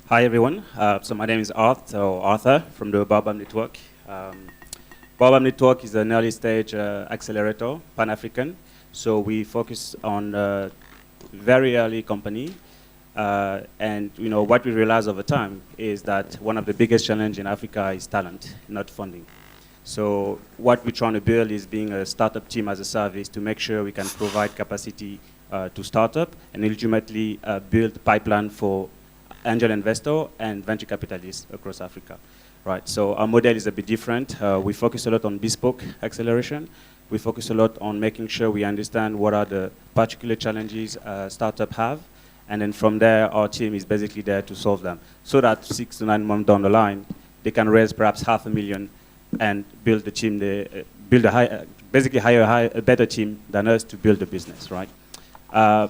Hi everyone. So my name is Arthur from the Baobab Network. Baobab Network is an early stage accelerator, Pan-African. So we focus on very early company. And what we realize over time is that one of the biggest challenges in Africa is talent, not funding. So what we're trying to build is being a startup team as a service to make sure we can provide capacity to startup and ultimately build a pipeline for angel investor and venture capitalists across Africa. Right, so our model is a bit different. We focus a lot on bespoke acceleration. We focus a lot on making sure we understand what are the particular challenges startups have. And then from there, our team is basically there to solve them. So that 6 to 9 months down the line, they can raise perhaps $500,000 and build the team, basically hire a better team than us to build the business, right?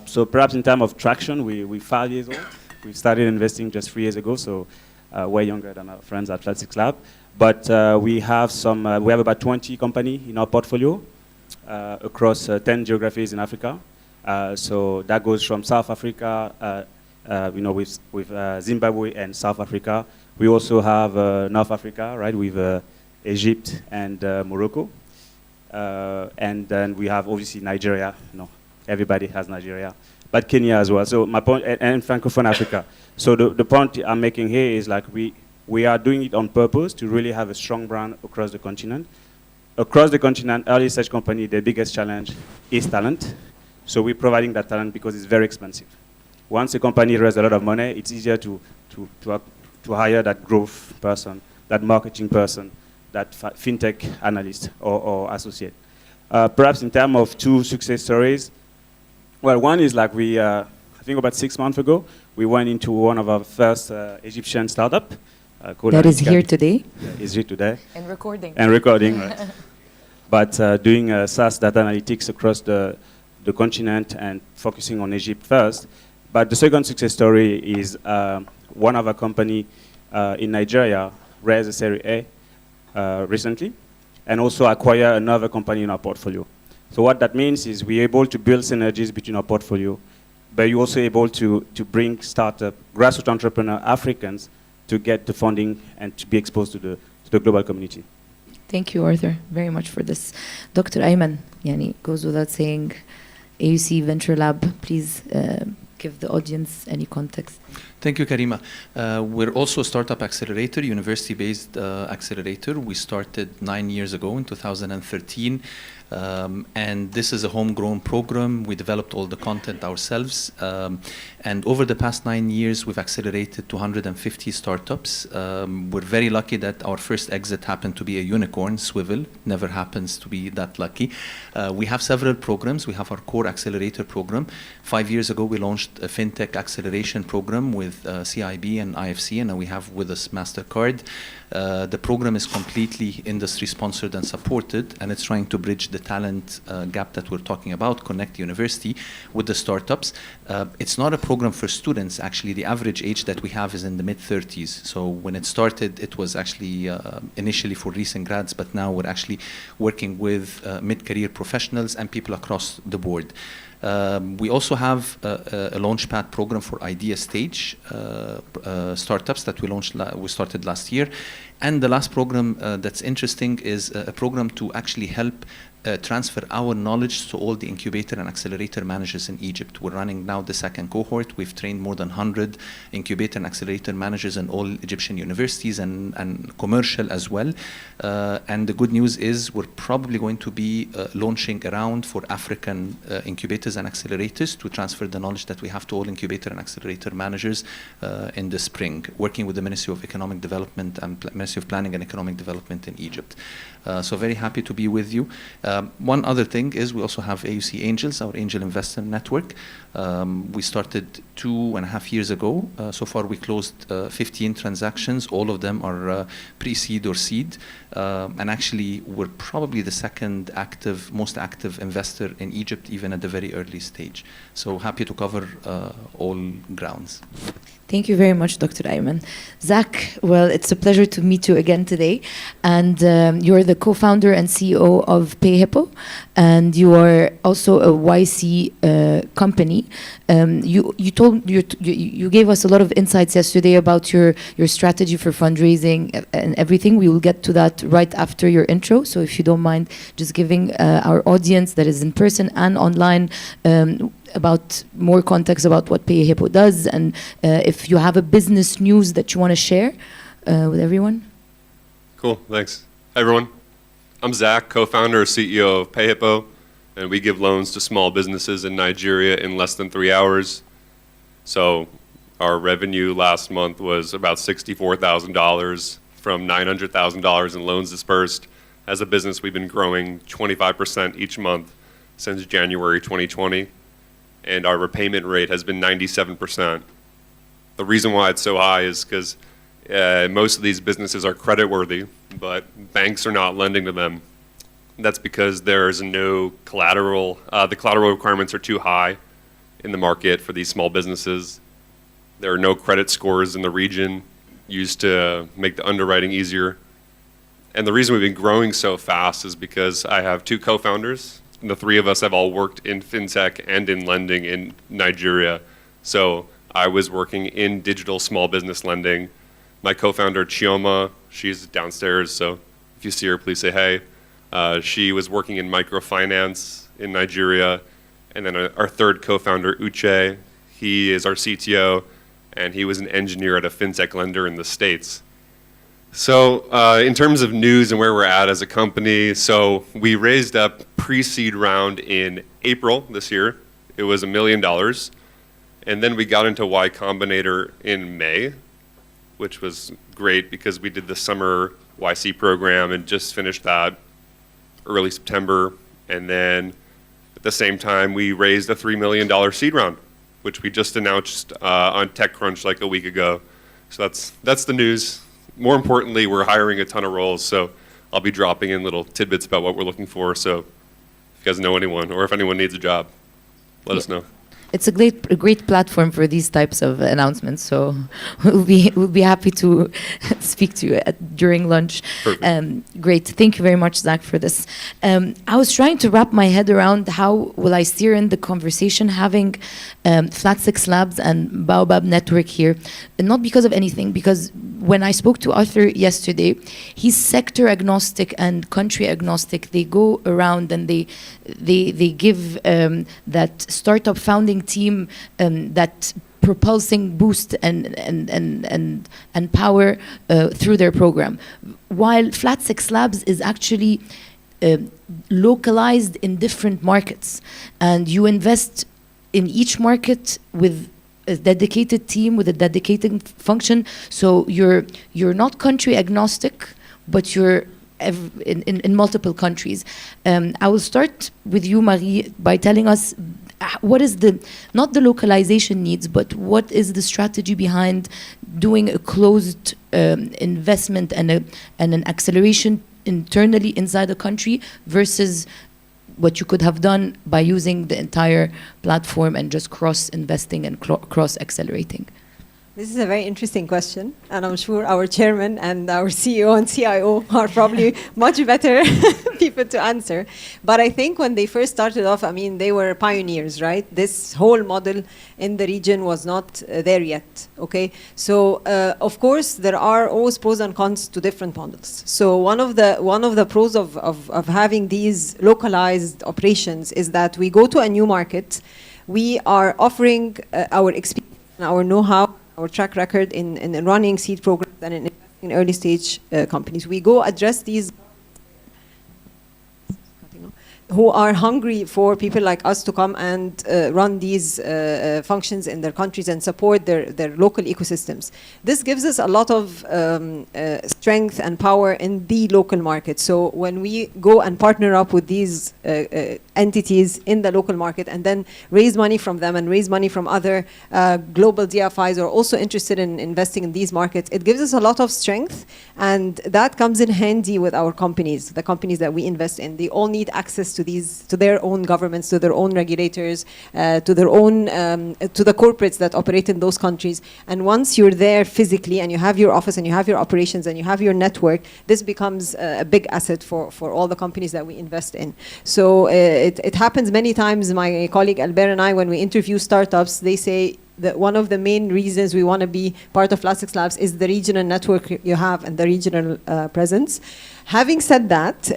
So perhaps in terms of traction, we're 5 years old. We started investing just 3 years ago, so way younger than our friends at Flat Lab. But we have about 20 companies in our portfolio across 10 geographies in Africa. So that goes from South Africa, with Zimbabwe and South Africa. We also have North Africa, right, with Egypt and Morocco. And then we have obviously Nigeria. Everybody has Nigeria. But Kenya as well. So my point, and Francophone Africa. So the point I'm making here is like we are doing it on purpose to really have a strong brand across the continent. Across the continent, early stage company, the biggest challenge is talent. So we're providing that talent because it's very expensive. Once a company raises a lot of money, it's easier to hire that growth person, that marketing person, that fintech analyst or associate. Perhaps in terms of 2 success stories, well, one is like I think about 6 months ago, we went into one of our first Egyptian startup. Called that is here today? Is here today. And recording. And recording, right. But doing SaaS data analytics across the continent and focusing on Egypt first. But the second success story is one of our company in Nigeria raised a Series A recently and also acquire another company in our portfolio. So what that means is we're able to build synergies between our portfolio, but you're also able to bring startup, grassroots entrepreneur Africans to get the funding and to be exposed to the global community. Thank you, Arthur, very much for this. Dr. Ayman, goes without saying, AUC Venture Lab, please give the audience any context. Thank you, Karima. We're also a startup accelerator, university-based accelerator. We started 9 years ago in 2013. And this is a homegrown program. We developed all the content ourselves. And over the past 9 years, we've accelerated 250 startups. We're very lucky that our first exit happened to be a unicorn, Swivel. Never happens to be that lucky. We have several programs. We have our core accelerator program. 5 years ago, we launched a fintech acceleration program with CIB and IFC, and we have with us MasterCard. The program is completely industry sponsored and supported, and it's trying to bridge the talent gap that we're talking about, connect the university with the startups. It's not a program for students. Actually, the average age that we have is in the mid-30s. So when it started, it was actually initially for recent grads, but now we're actually working with mid-career professionals and people across the board. We also have a launchpad program for idea stage startups that we started last year. And the last program that's interesting is a program to actually help transfer our knowledge to all the incubator and accelerator managers in Egypt. We're running now the second cohort. We've trained more than 100 incubator and accelerator managers in all Egyptian universities and commercial as well. And the good news is we're probably going to be launching a round for African incubators and accelerators to transfer the knowledge that we have to all incubator and accelerator managers in the spring, working with the Ministry of Economic Development and Ministry of Planning and Economic Development in Egypt. So very happy to be with you. One other thing is we also have AUC Angels, our angel investor network. We started 2.5 years ago. So far we closed 15 transactions. All of them are pre-seed or seed. And actually we're probably the second most active investor in Egypt, even at the very early stage. So happy to cover all grounds. Thank you very much, Dr. Ayman. Zach, well, it's a pleasure to meet you again today. And you're the co-founder and CEO of Payhippo, and you are also a YC company. You gave us a lot of insights yesterday about your strategy for fundraising and everything. We will get to that right after your intro. So if you don't mind just giving our audience that is in person and online about more context about what Payhippo does, and if you have a business news that you want to share with everyone. Cool, thanks. Hi everyone, I'm Zach, co-founder and CEO of Payhippo, and we give loans to small businesses in Nigeria in less than 3 hours. So our revenue last month was about $64,000 from $900,000 in loans dispersed. As a business, we've been growing 25% each month since January 2020. And our repayment rate has been 97%. The reason why it's so high is because most of these businesses are creditworthy, but banks are not lending to them. That's because there is no collateral. The collateral requirements are too high in the market for these small businesses. There are no credit scores in the region used to make the underwriting easier. And the reason we've been growing so fast is because I have two co-founders. The three of us have all worked in fintech and in lending in Nigeria. So I was working in digital small business lending. My co-founder, Chioma, she's downstairs, so if you see her, please say hey. She was working in microfinance in Nigeria. And then our third co-founder, Uche, he is our CTO, and he was an engineer at a fintech lender in the States. So in terms of news and where we're at as a company, so we raised a pre-seed round in April this year. It was $1 million. And then we got into Y Combinator in May, which was great because we did the summer YC program and just finished that early September. And then at the same time, we raised a $3 million seed round, which we just announced on TechCrunch like a week ago. So that's the news. More importantly, we're hiring a ton of roles, so I'll be dropping in little tidbits about what we're looking for. So if you guys know anyone, or if anyone needs a job, let us know. It's a great platform for these types of announcements. So we'll be happy to speak to you during lunch. Great, thank you very much, Zach, for this. I was trying to wrap my head around how will I steer in the conversation having Flat 6 Labs and Baobab Network here, and not because of anything, because when I spoke to Arthur yesterday, he's sector agnostic and country agnostic. They go around and they give that startup founding team that propulsing boost and power through their program, while Flat 6 Labs is actually localized in different markets, and you invest in each market with a dedicated team, with a dedicated function. So you're not country agnostic, but you're in multiple countries. I will start with you, Marie, by telling us what is not the localization needs, but what is the strategy behind doing a closed investment and an acceleration internally inside the country versus what you could have done by using the entire platform and just cross-investing and cross-accelerating? This is a very interesting question, and I'm sure our chairman and our CEO and CIO are probably much better people to answer. But I think when they first started off, I mean, they were pioneers, right? This whole model in the region was not there yet, okay? So, of course, there are always pros and cons to different models. So one of the pros of having these localized operations is that we go to a new market, we are offering our experience, our know-how, our track record in running seed programs and in investing in early stage companies. We go address these who are hungry for people like us to come and run these functions in their countries and support their local ecosystems. This gives us a lot of strength and power in the local market. So when we go and partner up with these entities in the local market and then raise money from them and raise money from other global DFIs who are also interested in investing in these markets, it gives us a lot of strength, and that comes in handy with our companies, the companies that we invest in. They all need access to to their own governments, to their own regulators, to their own, to the corporates that operate in those countries. And once you're there physically and you have your office and you have your operations and you have your network, this becomes a big asset for all the companies that we invest in. So it happens many times. My colleague Albert and I, when we interview startups, they say that one of the main reasons we want to be part of Plastics Labs is the regional network you have and the regional presence. Having said that,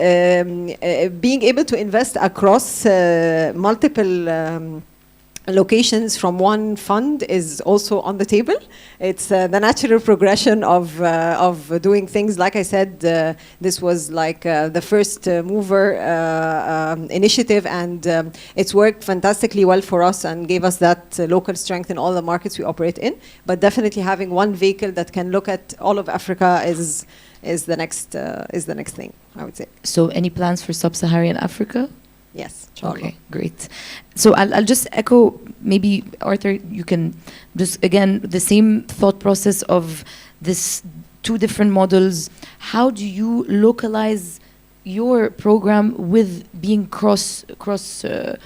being able to invest across multiple locations from one fund is also on the table. It's the natural progression of doing things. Like I said, this was like the first mover initiative, and it's worked fantastically well for us and gave us that local strength in all the markets we operate in. But definitely having one vehicle that can look at all of Africa is the next thing, I would say. So any plans for Sub-Saharan Africa? Yes. Okay, great. So I'll just echo, maybe Arthur, you can just, again, the same thought process of this two different models. How do you localize your program with being cross the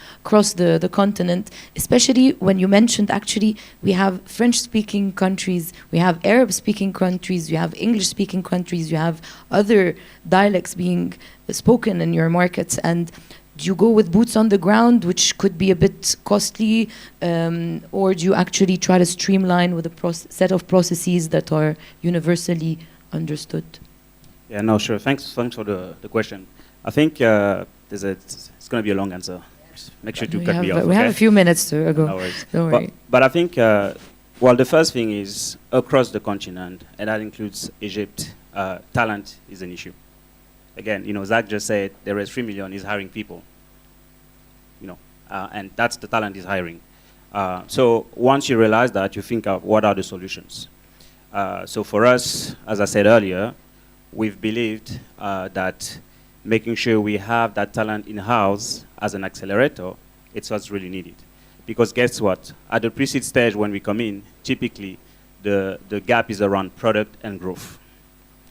continent, especially when you mentioned actually we have French-speaking countries, we have Arab-speaking countries, you have English-speaking countries, you have other dialects being spoken in your markets, and do you go with boots on the ground, which could be a bit costly, or do you actually try to streamline with a set of processes that are universally understood? Yeah, no, sure. Thanks for the question. I think it's going to be a long answer. Just make sure to cut me off. We have a few minutes to go. No worries. Don't worry. But I think, well, the first thing is across the continent, and that includes Egypt, talent is an issue. Again, Zach just said there is 3 million is hiring people, and that's the talent is hiring. So once you realize that, you think of what are the solutions. So for us, as I said earlier, we've believed that making sure we have that talent in-house as an accelerator, it's what's really needed. Because guess what? At the pre-seed stage when we come in, typically the gap is around product and growth.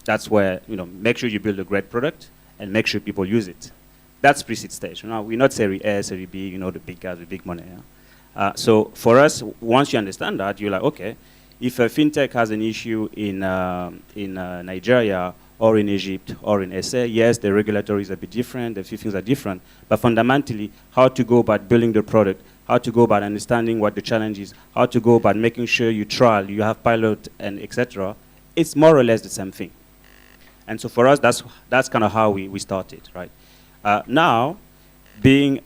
That's where, make sure you build a great product and make sure people use it. That's pre-seed stage. We're not Series A, Series B, the big guys with big money. Yeah? So for us, once you understand that, you're like, okay, if a fintech has an issue in Nigeria or in Egypt or in SA, yes, the regulatory is a bit different, the few things are different, but fundamentally, how to go about building the product, how to go about understanding what the challenge is, how to go about making sure you trial, you have pilot, and etc. It's more or less the same thing. And so for us, that's kind of how we started, right? Now, being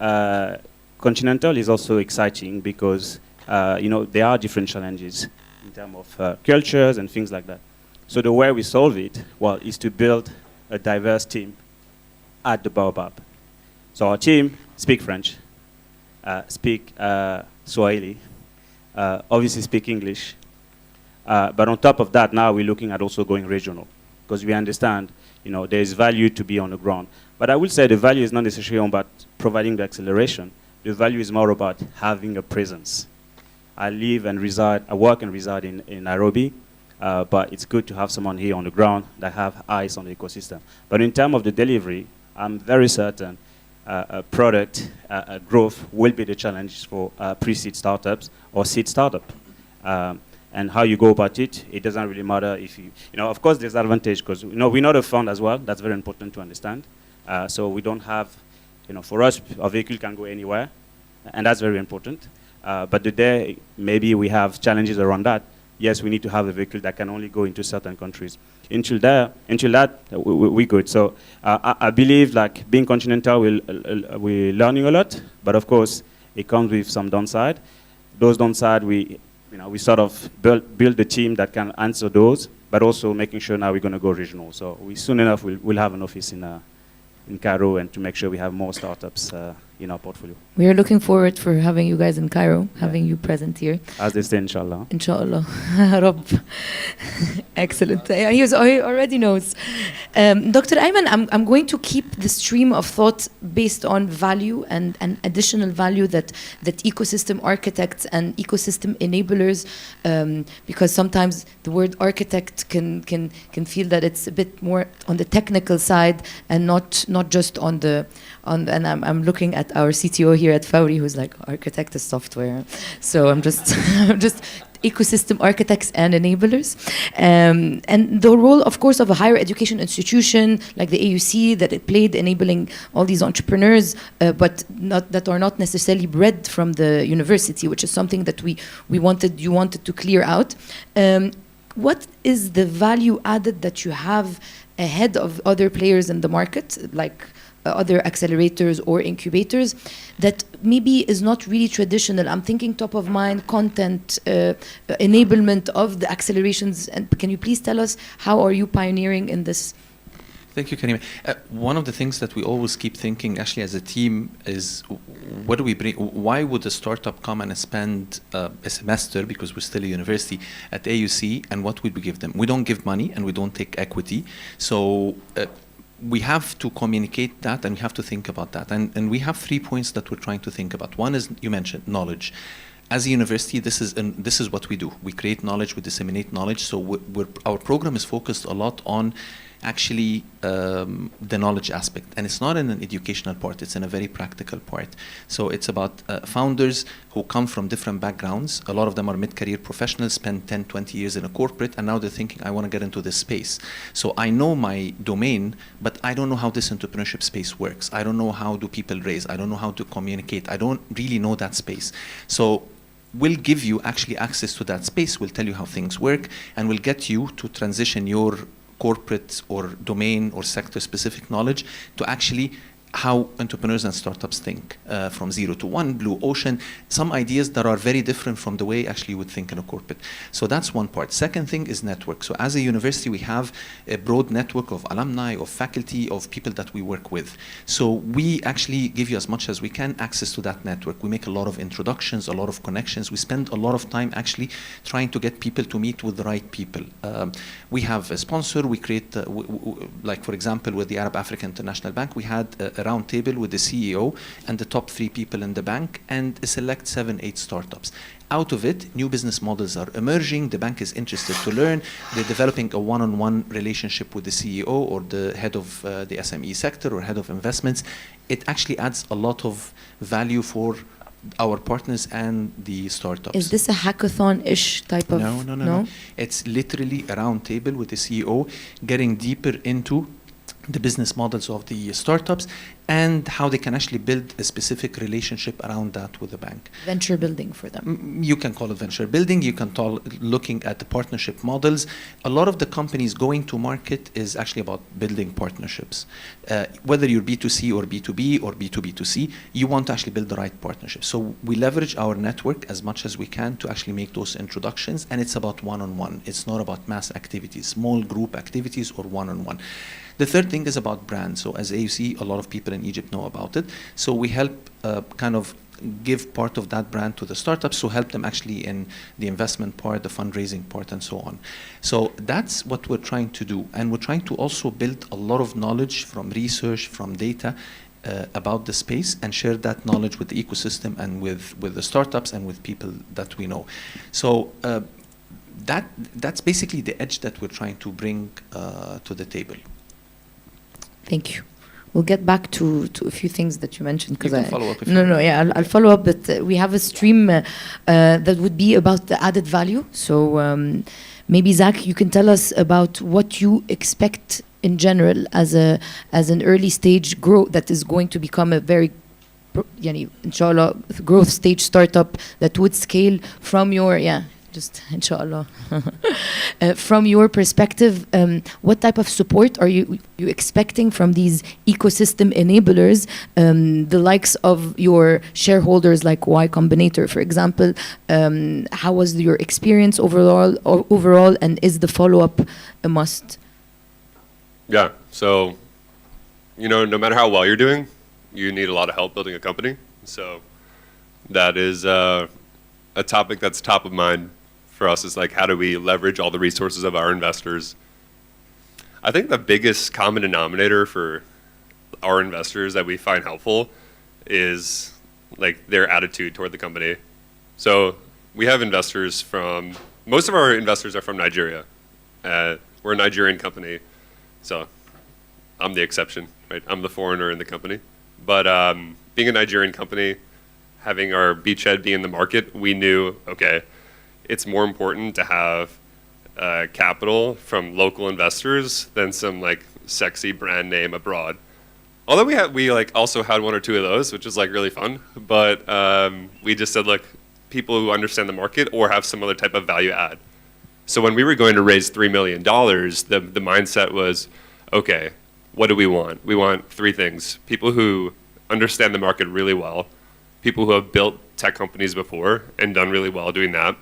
continental is also exciting because there are different challenges in terms of cultures and things like that. So the way we solve it, well, is to build a diverse team at the Baobab. So our team speak French, speak Swahili, obviously speak English, but on top of that, now we're looking at also going regional, because we understand, there is value to be on the ground. But I will say the value is not necessarily about providing the acceleration. The value is more about having a presence. I work and reside in Nairobi, but it's good to have someone here on the ground that have eyes on the ecosystem. But in terms of the delivery, I'm very certain product growth will be the challenge for pre-seed startups or seed startup. And how you go about it, it doesn't really matter if you, of course there's advantage because, we're not a fund as well. That's very important to understand. So we don't have, for us, our vehicle can go anywhere, and that's very important. But the day maybe we have challenges around that, yes, we need to have a vehicle that can only go into certain countries. Until that, we're good. So I believe like being continental, we're learning a lot, but of course it comes with some downside. Those downside, we sort of build the team that can answer those, but also making sure now we're going to go regional. So soon enough we'll have an office in Cairo, and to make sure we have more startups in our portfolio. We are looking forward for having you guys in Cairo, having you present here. As they say, inshallah. Inshallah. Rabb. Excellent. He already knows. Dr. Ayman, I'm going to keep the stream of thought based on value and additional value that ecosystem architects and ecosystem enablers, because sometimes the word architect can feel that it's a bit more on the technical side and not just on the and I'm looking at our CTO here at Fawry, who's like, architect is software. So I'm just ecosystem architects and enablers. And the role, of course, of a higher education institution like the AUC, that it played enabling all these entrepreneurs, but that are not necessarily bred from the university, which is something that you wanted to clear out. What is the value added that you have ahead of other players in the market, like other accelerators or incubators, that maybe is not really traditional? I'm thinking top of mind content, enablement of the accelerations. And can you please tell us how are you pioneering in this? Thank you, Karima. One of the things that we always keep thinking, actually, as a team, is what do we bring? Why would a startup come and spend a semester, because we're still a university, at AUC, and what would we give them? We don't give money, and we don't take equity. So we have to communicate that, and we have to think about that. And we have 3 points that we're trying to think about. One is, you mentioned, knowledge. As a university, this is what we do. We create knowledge, we disseminate knowledge. So our program is focused a lot on actually the knowledge aspect. And it's not in an educational part, it's in a very practical part. So it's about founders who come from different backgrounds. A lot of them are mid-career professionals, spend 10, 20 years in a corporate, and now they're thinking, I want to get into this space. So I know my domain, but I don't know how this entrepreneurship space works. I don't know how do people raise. I don't know how to communicate. I don't really know that space. So we'll give you actually access to that space. We'll tell you how things work, and we'll get you to transition your corporate or domain or sector specific knowledge to actually how entrepreneurs and startups think, from 0 to 1, blue ocean, some ideas that are very different from the way actually you would think in a corporate. So that's one part. Second thing is network. So as a university, we have a broad network of alumni, of faculty, of people that we work with. So we actually give you as much as we can access to that network. We make a lot of introductions, a lot of connections. We spend a lot of time actually trying to get people to meet with the right people. We have a sponsor. We create, like for example, with the Arab Africa International Bank, we had a round table with the CEO and the top 3 people in the bank and select 7, 8 startups. Out of it, new business models are emerging. The bank is interested to learn. They're developing a one-on-one relationship with the CEO or the head of the SME sector or head of investments. It actually adds a lot of value for our partners and the startups. Is this a hackathon-ish type of? No. It's literally a round table with the CEO, getting deeper into the business models of the startups and how they can actually build a specific relationship around that with the bank. Venture building for them. You can call it venture building. You can call looking at the partnership models. A lot of the companies going to market is actually about building partnerships. Whether you're B2C or B2B or B2B2C, you want to actually build the right partnership. So we leverage our network as much as we can to actually make those introductions, and it's about one-on-one. It's not about mass activities, small group activities or one-on-one. The third thing is about brand. So as AUC, a lot of people in Egypt know about it. So we help kind of give part of that brand to the startups to help them actually in the investment part, the fundraising part, and so on. So that's what we're trying to do. And we're trying to also build a lot of knowledge from research, from data, about the space, and share that knowledge with the ecosystem and with the startups and with people that we know. So that's basically the edge that we're trying to bring to the table. Thank you. We'll get back to a few things that you mentioned. You can follow up if I'll follow up, but we have a stream that would be about the added value. So maybe Zach, you can tell us about what you expect in general as an early stage growth that is going to become a very inshallah growth stage startup that would scale from your just inshallah. From your perspective, what type of support are you expecting from these ecosystem enablers, the likes of your shareholders like Y Combinator, for example? How was your experience overall, and is the follow-up a must? Yeah, so, no matter how well you're doing, you need a lot of help building a company. So that is a topic that's top of mind for us, is like, how do we leverage all the resources of our investors? I think the biggest common denominator for our investors that we find helpful is like their attitude toward the company. So we have investors from, most of our investors are from Nigeria. We're a Nigerian company, so I'm the exception, right? I'm the foreigner in the company. But being a Nigerian company, having our beachhead be in the market, we knew, okay, it's more important to have capital from local investors than some like sexy brand name abroad. Although we like also had one or two of those, which is like really fun. But we just said, look, people who understand the market or have some other type of value add. So when we were going to raise $3 million, the mindset was, okay, what do we want? We want three things: people who understand the market really well, people who have built tech companies before and done really well doing that.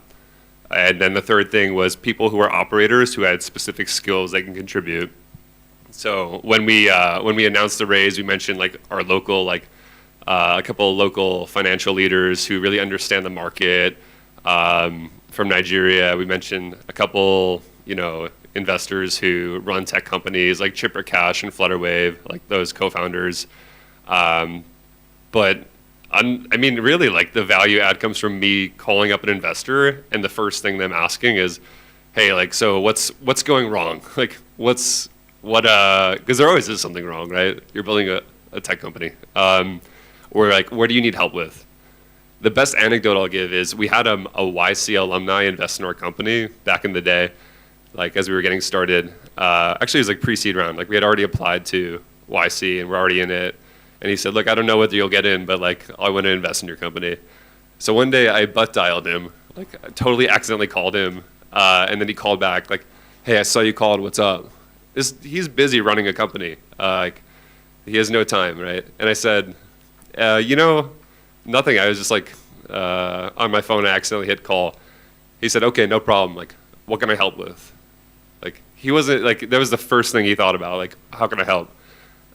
And then the third thing was people who are operators who had specific skills they can contribute. So when we announced the raise, we mentioned like our local, like a couple of local financial leaders who really understand the market from Nigeria. We mentioned a couple, investors who run tech companies like Chipper Cash and Flutterwave, like those co-founders. But I mean, really, like the value add comes from me calling up an investor, and the first thing them asking is, "Hey, like, so what's going wrong? Like, because there always is something wrong, right? You're building a tech company, or like, what do you need help with?" The best anecdote I'll give is we had a YC alumni invest in our company back in the day, like as we were getting started. Actually, it was like pre-seed round. Like we had already applied to YC and we're already in it. And he said, look, I don't know whether you'll get in, but like, I want to invest in your company. So one day I butt dialed him, like I totally accidentally called him. And then he called back like, hey, I saw you called, what's up? He's busy running a company. Like he has no time, right? And I said, nothing. I was just like on my phone, I accidentally hit call. He said, okay, no problem. Like, what can I help with? Like he wasn't like, that was the first thing he thought about. Like, how can I help?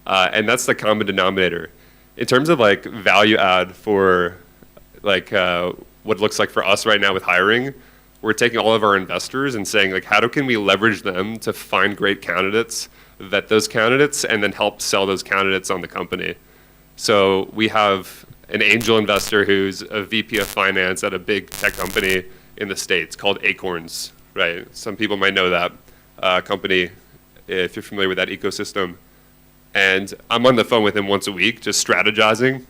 And that's the common denominator. In terms of like value add for like what it looks like for us right now with hiring, we're taking all of our investors and saying like, how can we leverage them to find great candidates, vet those candidates, and then help sell those candidates on the company. So we have an angel investor who's a VP of finance at a big tech company in the States called Acorns, right? Some people might know that company if you're familiar with that ecosystem. And I'm on the phone with him once a week, just strategizing.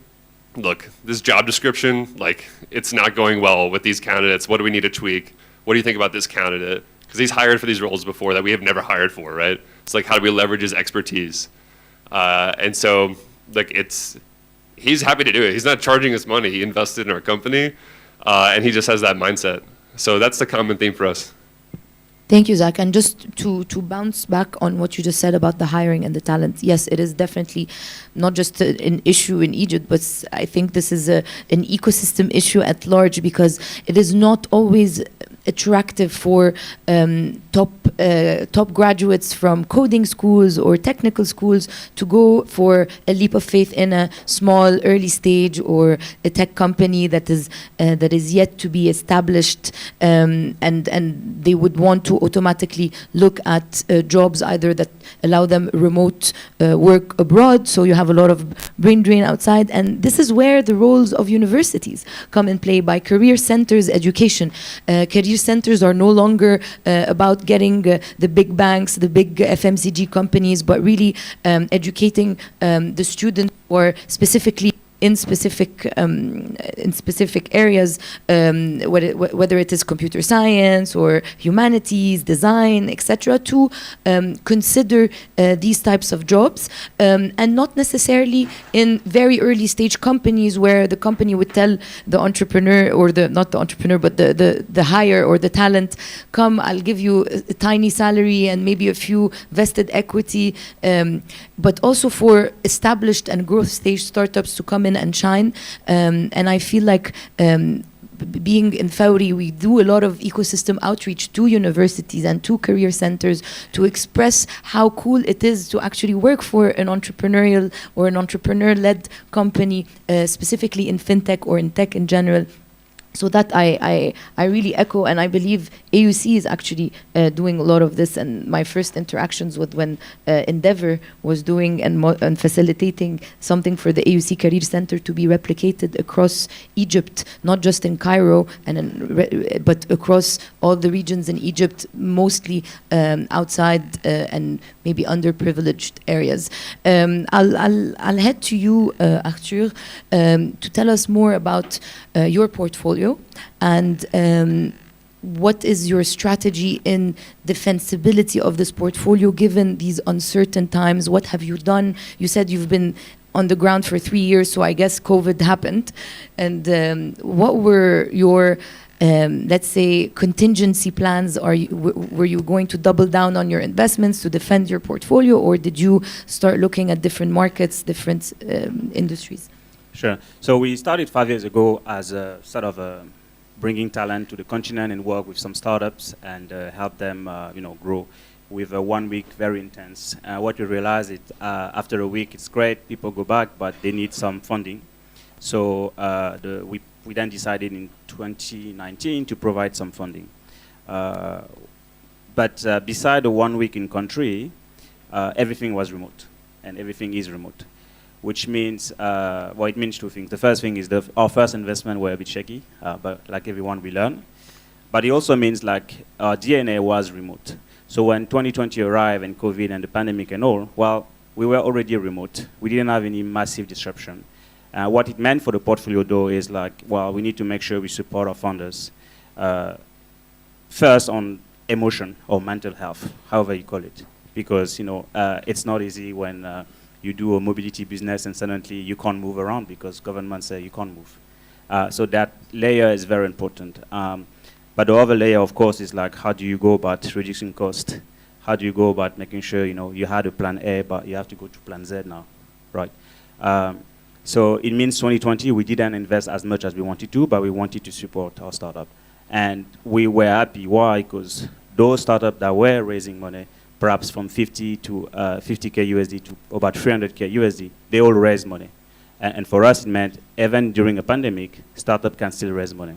Look, this job description, like, it's not going well with these candidates. What do we need to tweak? What do you think about this candidate? Because he's hired for these roles before that we have never hired for, right? It's like, how do we leverage his expertise? And so, like, he's happy to do it. He's not charging us money. He invested in our company, and he just has that mindset. So that's the common theme for us. Thank you, Zach. And just to bounce back on what you just said about the hiring and the talent, yes, it is definitely not just an issue in Egypt, but I think this is an ecosystem issue at large, because it is not always attractive for top graduates from coding schools or technical schools to go for a leap of faith in a small early stage or a tech company that is yet to be established, and they would want to automatically look at jobs either that allow them remote work abroad, so you have a lot of brain drain outside. And this is where the roles of universities come in play by career centers education. Career centers are no longer about getting the big banks, the big FMCG companies, but really educating the student, or specifically in specific areas, whether it is computer science or humanities, design, etc., to consider these types of jobs, and not necessarily in very early stage companies where the company would tell the entrepreneur, or not the entrepreneur, but the hire or the talent, come, I'll give you a tiny salary and maybe a few vested equity, but also for established and growth stage startups to come in and shine. And I feel like being in Fawry, we do a lot of ecosystem outreach to universities and to career centers to express how cool it is to actually work for an entrepreneurial or an entrepreneur-led company, specifically in fintech or in tech in general. So that I really echo, and I believe AUC is actually doing a lot of this. And my first interactions with when Endeavor was doing and facilitating something for the AUC Career Center to be replicated across Egypt, not just in Cairo, but across all the regions in Egypt, mostly outside and maybe underprivileged areas. I'll head to you, Arthur, to tell us more about your portfolio and what is your strategy in defensibility of this portfolio given these uncertain times? What have you done? You said you've been on the ground for 3 years, so I guess COVID happened. And what were your let's say, contingency plans? Were you going to double down on your investments to defend your portfolio, or did you start looking at different markets, different industries? Sure. So we started 5 years ago as a sort of bringing talent to the continent and work with some startups and help them, grow with a 1 week very intense. What we realized is after a week, it's great, people go back, but they need some funding. So we then decided in 2019 to provide some funding. But beside the 1 week in country, everything was remote, and everything is remote, which means, it means two things. The first thing is our first investment were a bit shaky, but like everyone, we learn. But it also means like our DNA was remote. So when 2020 arrived and COVID and the pandemic and all, well, we were already remote. We didn't have any massive disruption. What it meant for the portfolio, though, is like, well, we need to make sure we support our founders. First on emotion or mental health, however you call it. Because, it's not easy when you do a mobility business and suddenly you can't move around because government say you can't move. So that layer is very important. But the other layer, of course, is like, how do you go about reducing cost? How do you go about making sure, you had a plan A, but you have to go to plan Z now, right? So it means 2020, we didn't invest as much as we wanted to, but we wanted to support our startup. And we were happy. Why? Because those startups that were raising money, perhaps from 50 to 50K USD to about 300K USD, they all raised money. And for us, it meant even during a pandemic, startup can still raise money.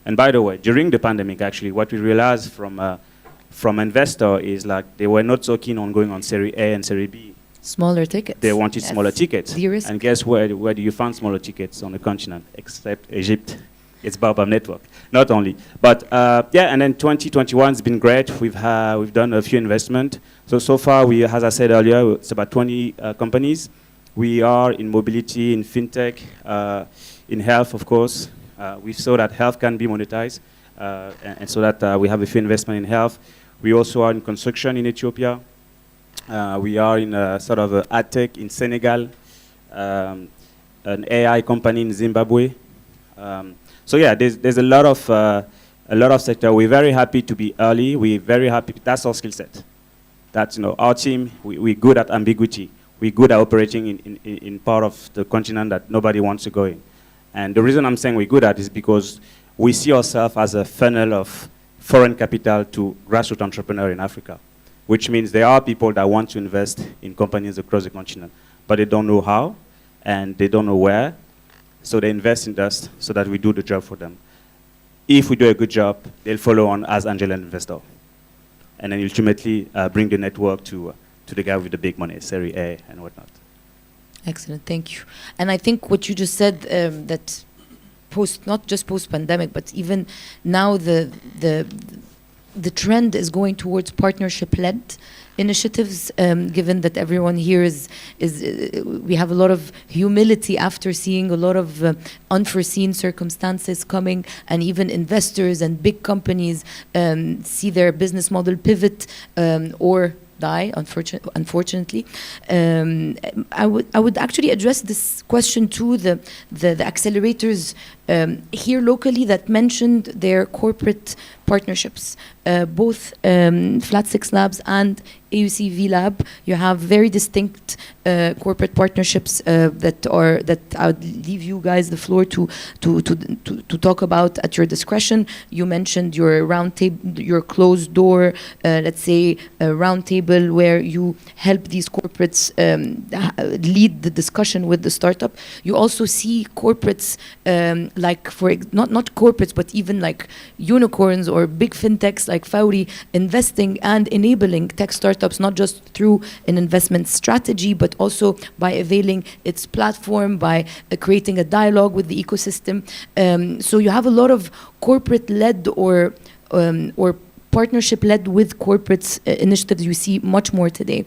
And by the way, during the pandemic, actually, what we realized from investor is like they were not so keen on going on Series A and Series B. Smaller tickets. They wanted smaller tickets. De-risk. And guess where do you find smaller tickets on the continent, except Egypt? It's Baobab network, not only. But and then 2021 has been great. We've done a few investments. So far, as I said earlier, it's about 20 companies. We are in mobility, in fintech, in health, of course. We saw that health can be monetized, and so that we have a few investment in health. We also are in construction in Ethiopia. We are in sort of ad tech in Senegal, an AI company in Zimbabwe. So yeah, there's a lot of sector. We're very happy to be early. We're very happy. That's our skill set. That's our team. We're good at ambiguity. We're good at operating in part of the continent that nobody wants to go in. And the reason I'm saying we're good at is because we see ourselves as a funnel of foreign capital to grassroots entrepreneurs in Africa, which means there are people that want to invest in companies across the continent, but they don't know how, and they don't know where, so they invest in us so that we do the job for them. If we do a good job, they'll follow on as angel investor, and then ultimately bring the network to the guy with the big money, Series A and whatnot. Excellent, thank you. And I think what you just said, that not just post-pandemic, but even now the trend is going towards partnership-led initiatives, given that everyone here we have a lot of humility after seeing a lot of unforeseen circumstances coming, and even investors and big companies see their business model pivot or die, unfortunately. I would actually address this question to the accelerators here locally that mentioned their corporate partnerships. Both Flat 6 Labs and AUC V Lab, you have very distinct corporate partnerships that I would leave you guys the floor to talk about at your discretion. You mentioned your round table, your closed door, let's say a round table where you help these corporates lead the discussion with the startup. You also see corporates like not corporates, but even like unicorns or big fintechs like Fawry investing and enabling tech startups, not just through an investment strategy, but also by availing its platform, by creating a dialogue with the ecosystem. So you have a lot of corporate-led or partnership-led with corporates initiatives you see much more today.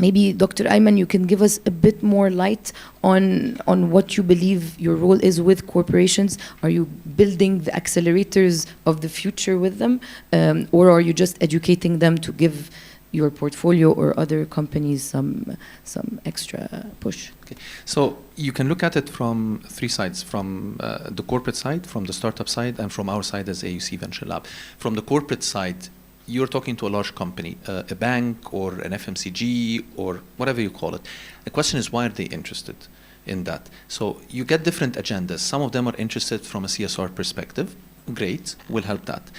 Maybe Dr. Ayman, you can give us a bit more light on what you believe your role is with corporations. Are you building the accelerators of the future with them, or are you just educating them to give your portfolio or other companies some extra push? Okay. So you can look at it from three sides, from the corporate side, from the startup side, and from our side as AUC Venture Lab. From the corporate side, you're talking to a large company, a bank or an FMCG or whatever you call it. The question is, why are they interested in that? So you get different agendas. Some of them are interested from a CSR perspective. Great, we'll help that.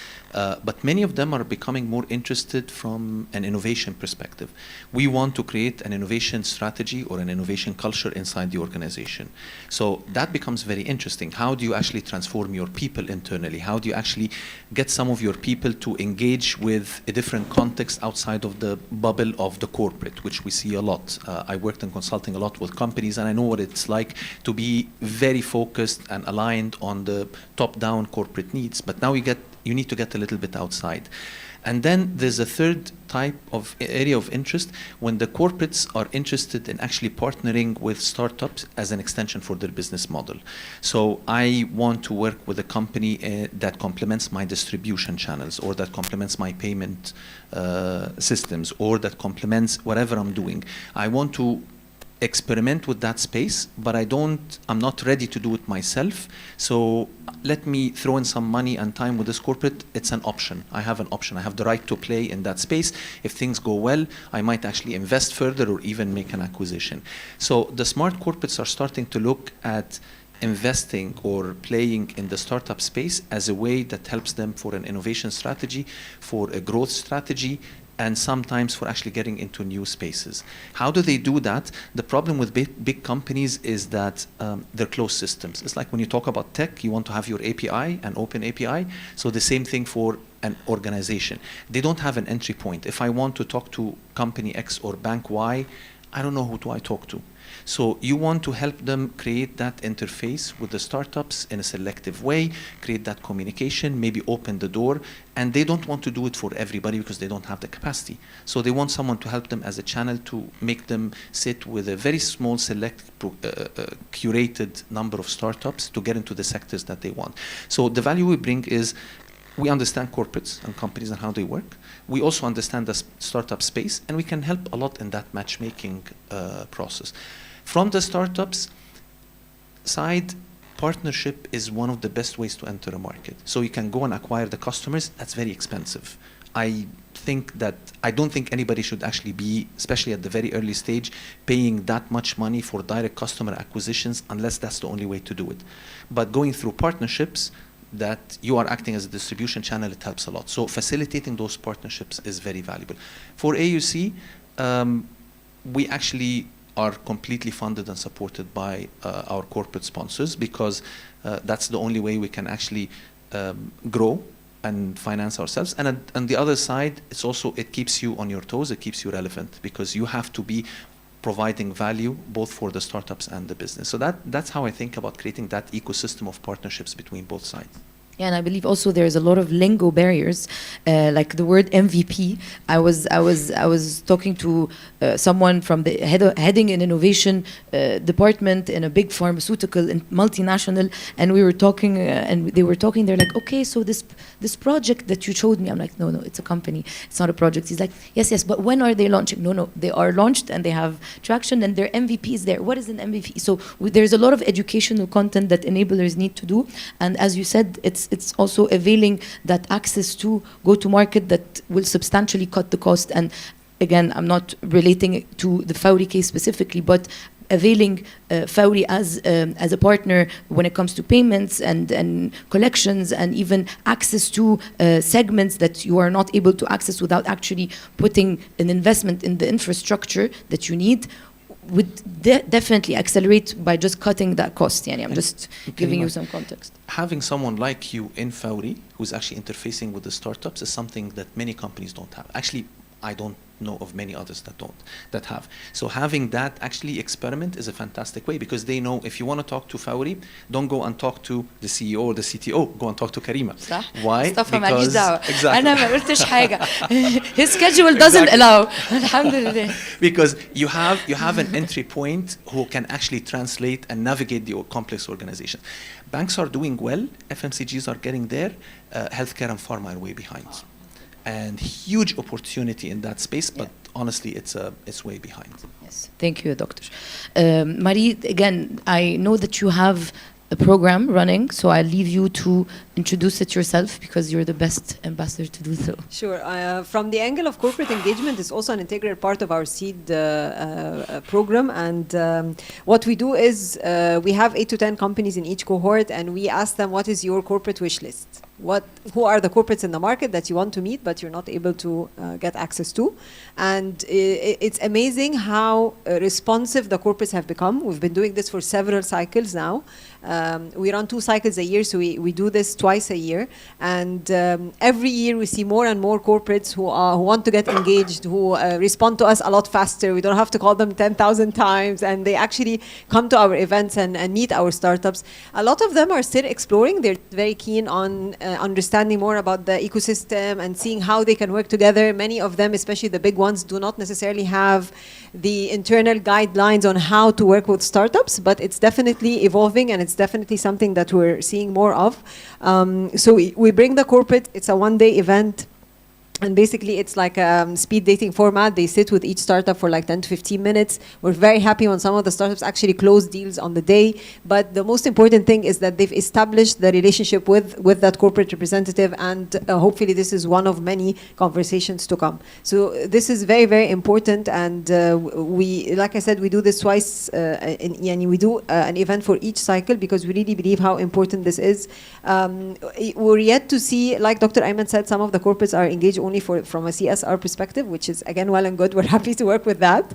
But many of them are becoming more interested from an innovation perspective. We want to create an innovation strategy or an innovation culture inside the organization. So that becomes very interesting. How do you actually transform your people internally? How do you actually get some of your people to engage with a different context outside of the bubble of the corporate, which we see a lot. I worked in consulting a lot with companies, and I know what it's like to be very focused and aligned on the top-down corporate needs. But now you need to get a little bit outside. And then there's a third type of area of interest when the corporates are interested in actually partnering with startups as an extension for their business model. So I want to work with a company that complements my distribution channels, or that complements my payment systems, or that complements whatever I'm doing. I want to experiment with that space, but I'm not ready to do it myself. So let me throw in some money and time with this corporate. It's an option. I have an option. I have the right to play in that space. If things go well, I might actually invest further or even make an acquisition. So the smart corporates are starting to look at investing or playing in the startup space as a way that helps them for an innovation strategy, for a growth strategy, and sometimes for actually getting into new spaces. How do they do that? The problem with big companies is that they're closed systems. It's like when you talk about tech, you want to have your API, an open API. So the same thing for an organization. They don't have an entry point. If I want to talk to company X or bank Y, I don't know who do I talk to. So you want to help them create that interface with the startups in a selective way, create that communication, maybe open the door. And they don't want to do it for everybody because they don't have the capacity. So they want someone to help them as a channel to make them sit with a very small, select, curated number of startups to get into the sectors that they want. So the value we bring is we understand corporates and companies and how they work. We also understand the startup space, and we can help a lot in that matchmaking process. From the startups side, partnership is one of the best ways to enter a market. So you can go and acquire the customers. That's very expensive. I don't think anybody should actually be, especially at the very early stage, paying that much money for direct customer acquisitions unless that's the only way to do it. But going through partnerships, that you are acting as a distribution channel, it helps a lot. So facilitating those partnerships is very valuable. For AUC, we actually are completely funded and supported by our corporate sponsors, because that's the only way we can actually grow and finance ourselves. And on the other side, it keeps you on your toes, it keeps you relevant, because you have to be providing value both for the startups and the business. So that's how I think about creating that ecosystem of partnerships between both sides. Yeah, and I believe also there's a lot of lingo barriers, like the word MVP. I was talking to someone from the heading an innovation department in a big pharmaceutical and multinational, and we were talking, and they were talking. They're like, okay, so this project that you showed me, I'm like, no, it's a company, it's not a project. He's like, yes, but when are they launching? No, they are launched and they have traction, and their MVP is there. What is an MVP? So there's a lot of educational content that enablers need to do, and as you said, it's also availing that access to go-to-market that will substantially cut the cost. And again, I'm not relating it to the Fawry case specifically, but availing Fawry as a partner when it comes to payments and collections, and even access to segments that you are not able to access without actually putting an investment in the infrastructure that you need, would definitely accelerate by just cutting that cost. Yani, I'm just giving you some context. Having someone like you in Fawry who's actually interfacing with the startups is something that many companies don't have. Actually, I don't know of many others that have. So having that actually experiment is a fantastic way, because they know if you want to talk to Fawry, don't go and talk to the CEO or the CTO, go and talk to Karima. صح. Why? Because exactly. أنا ما قلتش حاجة. His schedule doesn't allow. Alhamdulillah. Because you have an entry point who can actually translate and navigate the complex organization. Banks are doing well, FMCGs are getting there, healthcare and pharma are way behind. And huge opportunity in that space, but honestly, it's way behind. Yes, thank you, Doctor. Marie, again, I know that you have a program running, so I'll leave you to introduce it yourself, because you're the best ambassador to do so. Sure. From the angle of corporate engagement, it's also an integral part of our seed program. And what we do is we have 8 to 10 companies in each cohort, and we ask them, what is your corporate wish list? Who are the corporates in the market that you want to meet but you're not able to get access to? And it's amazing how responsive the corporates have become. We've been doing this for several cycles now. We run 2 cycles a year, so we do this twice a year. And every year we see more and more corporates who want to get engaged, who respond to us a lot faster. We don't have to call them 10,000 times, and they actually come to our events and meet our startups. A lot of them are still exploring. They're very keen on understanding more about the ecosystem and seeing how they can work together. Many of them, especially the big ones, do not necessarily have the internal guidelines on how to work with startups, but it's definitely evolving, and it's definitely something that we're seeing more of. So we bring the corporate. It's a one-day event. And basically, it's like a speed dating format. They sit with each startup for like 10 to 15 minutes. We're very happy when some of the startups actually close deals on the day. But the most important thing is that they've established the relationship with that corporate representative. And hopefully, this is one of many conversations to come. So this is very, very important. And we, like I said, we do this twice. We do an event for each cycle, because we really believe how important this is. We're yet to see, like Dr. Ayman said, some of the corporates are engaged only from a CSR perspective, which is again well and good. We're happy to work with that.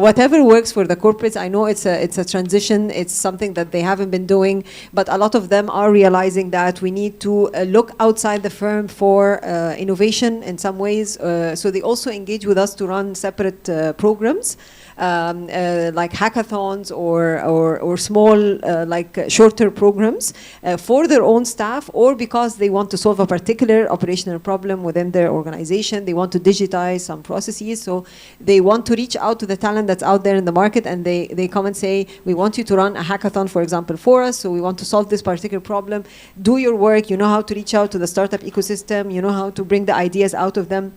Whatever works for the corporates. I know it's a transition. It's something that they haven't been doing, but a lot of them are realizing that we need to look outside the firm for innovation in some ways. So they also engage with us to run separate programs. Like hackathons or small like shorter programs for their own staff, or because they want to solve a particular operational problem within their organization. They want to digitize some processes, so they want to reach out to the talent that's out there in the market, and they come and say, we want you to run a hackathon, for example, for us, so we want to solve this particular problem. Do your work. You know how to reach out to the startup ecosystem. You know how to bring the ideas out of them,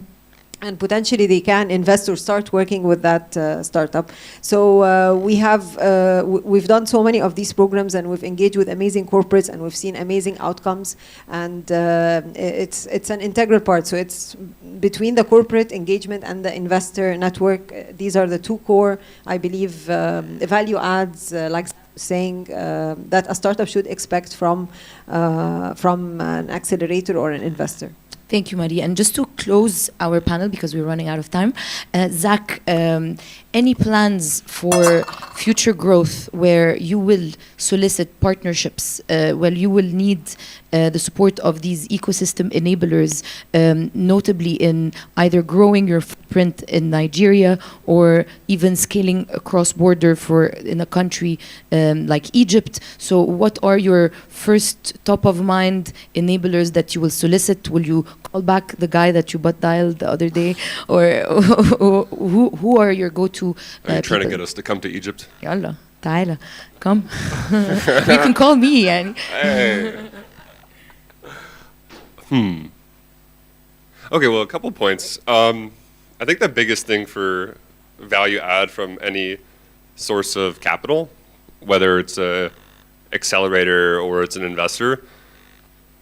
and potentially they can invest or start working with that startup. So we've done so many of these programs, and we've engaged with amazing corporates, and we've seen amazing outcomes. And it's an integral part. So it's between the corporate engagement and the investor network. These are the 2 core, I believe, value adds, like saying that a startup should expect from an accelerator or an investor. Thank you, Marie. And just to close our panel, because we're running out of time, Zach, any plans for future growth where you will solicit partnerships, where you will need the support of these ecosystem enablers, notably in either growing your footprint in Nigeria or even scaling across border in a country like Egypt? So what are your first top of mind enablers that you will solicit? Will you call back the guy that you butt dialed the other day? Or who are your go-to Are you trying to people? get us to come to Egypt? Yalla, ta'ala, come. You can call me. Yani. Hey. Okay, well, a couple points. I think the biggest thing for value add from any source of capital, whether it's a accelerator or it's an investor,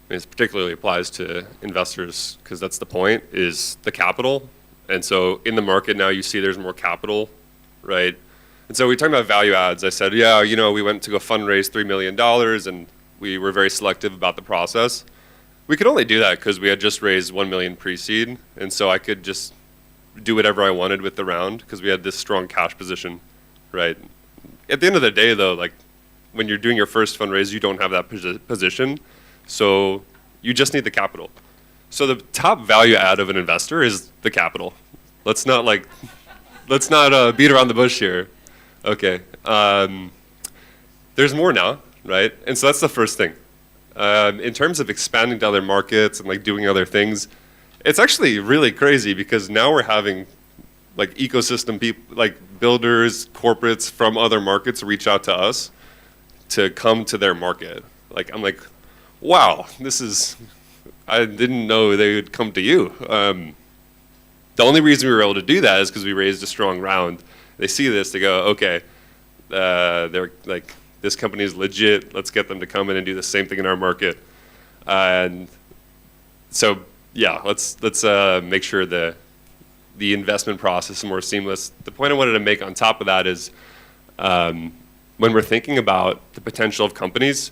it particularly applies to investors because that's the point, is the capital. And so in the market now you see there's more capital, right? And so we talked about value adds. I said, yeah, you know, we went to go fundraise $3 million and we were very selective about the process. We could only do that because we had just raised 1 million pre-seed, and so I could just do whatever I wanted with the round because we had this strong cash position, right? At the end of the day, though, like when you're doing your first fundraise, you don't have that position, so you just need the capital. So the top value add of an investor is the capital. Let's not beat around the bush here. Okay, there's more now, right? And so that's the first thing. In terms of expanding to other markets and like doing other things, it's actually really crazy because now we're having like ecosystem people, like builders, corporates from other markets reach out to us to come to their market. Like I'm like, wow, I didn't know they would come to you. The only reason we were able to do that is because we raised a strong round. They see this, they go, okay, they're like, this company is legit. Let's get them to come in and do the same thing in our market. And so, yeah, let's make sure the investment process is more seamless. The point I wanted to make on top of that is when we're thinking about the potential of companies,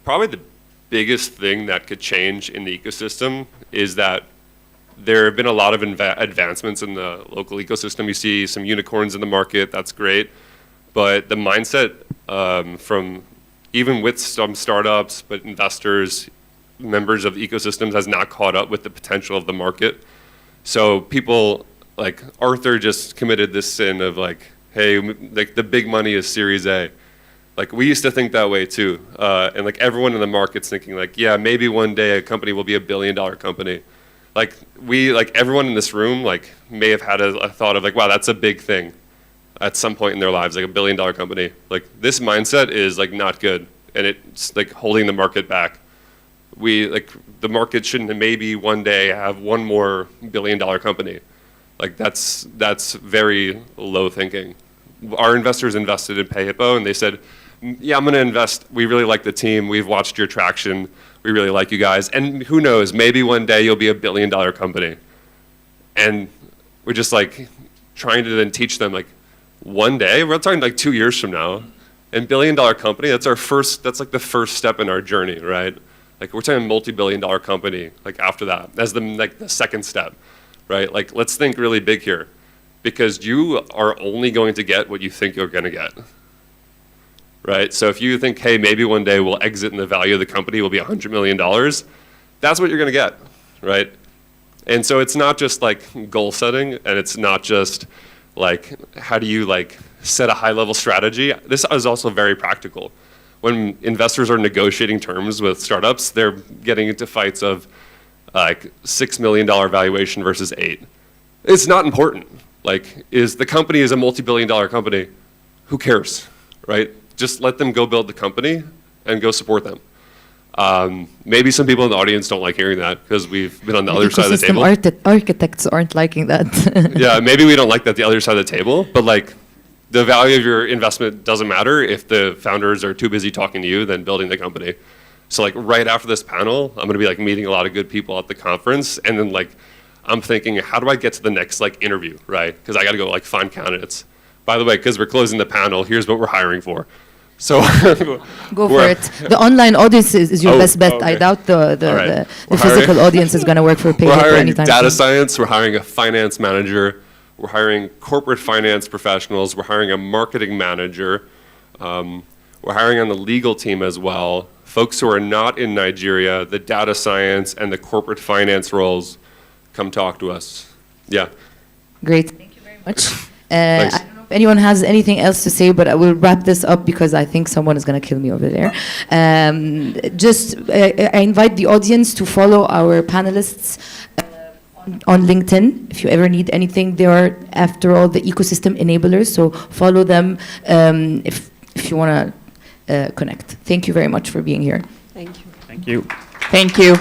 probably the biggest thing that could change in the ecosystem is that there have been a lot of advancements in the local ecosystem. You see some unicorns in the market. That's great. But the mindset from even with some startups, but investors, members of the ecosystems has not caught up with the potential of the market. So people like Arthur just committed this sin of like, hey, like the big money is Series A. Like we used to think that way too. And like everyone in the market's thinking like, yeah, maybe one day a company will be $1 billion company. Like everyone in this room like may have had a thought of like, wow, that's a big thing at some point in their lives, like $1 billion company. Like this mindset is like not good, and it's like holding the market back. The market shouldn't maybe one day have one more $1 billion company. Like that's very low thinking. Our investors invested in Payhippo and they said, yeah, I'm gonna invest. We really like the team. We've watched your traction. We really like you guys. And who knows, maybe one day you'll be $1 billion company. And we're just like trying to then teach them like, one day, we're talking like 2 years from now, and $1 billion company, that's like the first step in our journey, right? Like we're talking multi-billion dollar company, like after that, as the second step, right? Like let's think really big here, because you are only going to get what you think you're gonna get, right? So if you think, hey, maybe one day we'll exit and the value of the company will be $100 million, that's what you're gonna get, right? And so it's not just like goal setting, and it's not just like, how do you like set a high level strategy? This is also very practical. When investors are negotiating terms with startups, they're getting into fights of like $6 million valuation versus 8. It's not important. Like, the company is a multi-billion dollar company, who cares, right? Just let them go build the company and go support them. Maybe some people in the audience don't like hearing that because we've been on the other side of the table. Architects aren't liking that. Yeah, maybe we don't like that the other side of the table, but like the value of your investment doesn't matter if the founders are too busy talking to you than building the company. So like right after this panel, I'm gonna be like meeting a lot of good people at the conference, and then like I'm thinking, how do I get to the next like interview, right? Because I gotta go like find candidates. By the way, because we're closing the panel, here's what we're hiring for. So go for it. The online audience is your best bet. Okay. I doubt the physical audience is going to work for Payhippo anytime soon. We're hiring data science. We're hiring a finance manager. We're hiring corporate finance professionals. We're hiring a marketing manager. We're hiring on the legal team as well. Folks who are not in Nigeria, the data science and the corporate finance roles, come talk to us. Yeah. Great. Thank you very much. Thanks. I don't know if anyone has anything else to say, but I will wrap this up because I think someone is going to kill me over there. I invite the audience to follow our panelists on LinkedIn. If you ever need anything, they are, after all, the ecosystem enablers. So follow them if you want to connect. Thank you very much for being here. Thank you. Thank you. Thank you.